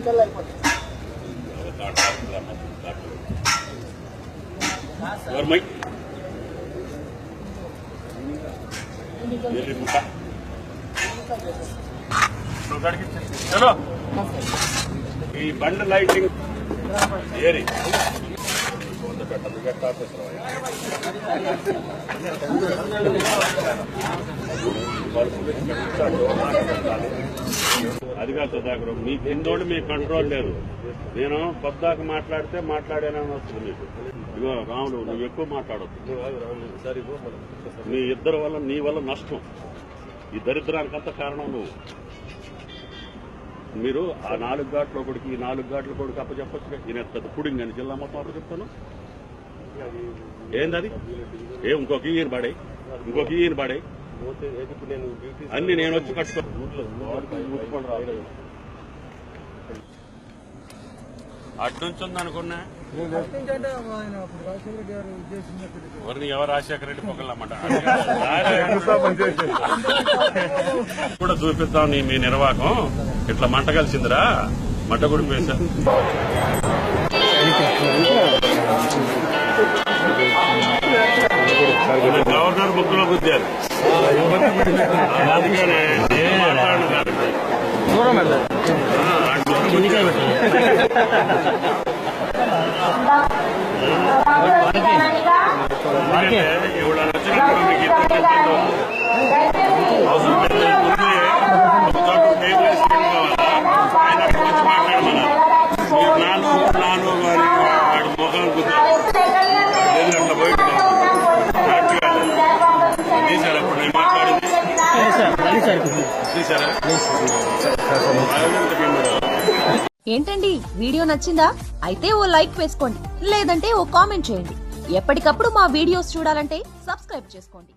చలో ఈ bund lighting ఏరి అది కాదు సుధాకర్, మీ కిందోడు మీ కంట్రోల్ లేదు. నేను పొద్దాక మాట్లాడానని వస్తుంది మీకు. ఇగో రాముడు, నువ్వు ఎక్కువ మాట్లాడొద్దు. మీ ఇద్దరు వల్ల నీ వల్ల నష్టం. ఈ దరిద్రానికంత కారణం నువ్వు. మీరు ఆ 4 ఘాట్ల కొడుకు ఈ 4 ఘాట్ల కొడుకు అప్పచెప్పచ్చు. ఈయన పెద్ద పుడింగ్ అని జిల్లా మొత్తం అప్పు చెప్తాను. ఏందది? ఇంకొక ఈయన పడే అన్ని నేను వచ్చి కట్టుకో. అడ్డుంచుంది అనుకున్నా. ఎవరు రాజశేఖర రెడ్డి పొగలన్నమాట కూడా చూపిస్తాం. మీ నిర్వాహకం ఇట్లా మంట కలిసిందిరా, మంట గుడిపేశా. గవర్నర్ బుక్ లో గుద్దారు. అందుకనే ఇవాళ నచ్చినప్పుడు మీకు అవసరం పెద్ద ఆయన వచ్చి మాట్లాడమన్నారు. నాను గారి వాడి మొఖం కుద్దారు. అట్లా పోయి తీసారా? అప్పుడు నేను మాట్లాడింది తీసారా? ఏంటండి, వీడియో నచ్చిందా? అయితే ఓ లైక్ వేసుకోండి, లేదంటే ఓ కామెంట్ చేయండి. ఎప్పటికప్పుడు మా వీడియోస్ చూడాలంటే సబ్స్క్రైబ్ చేసుకోండి.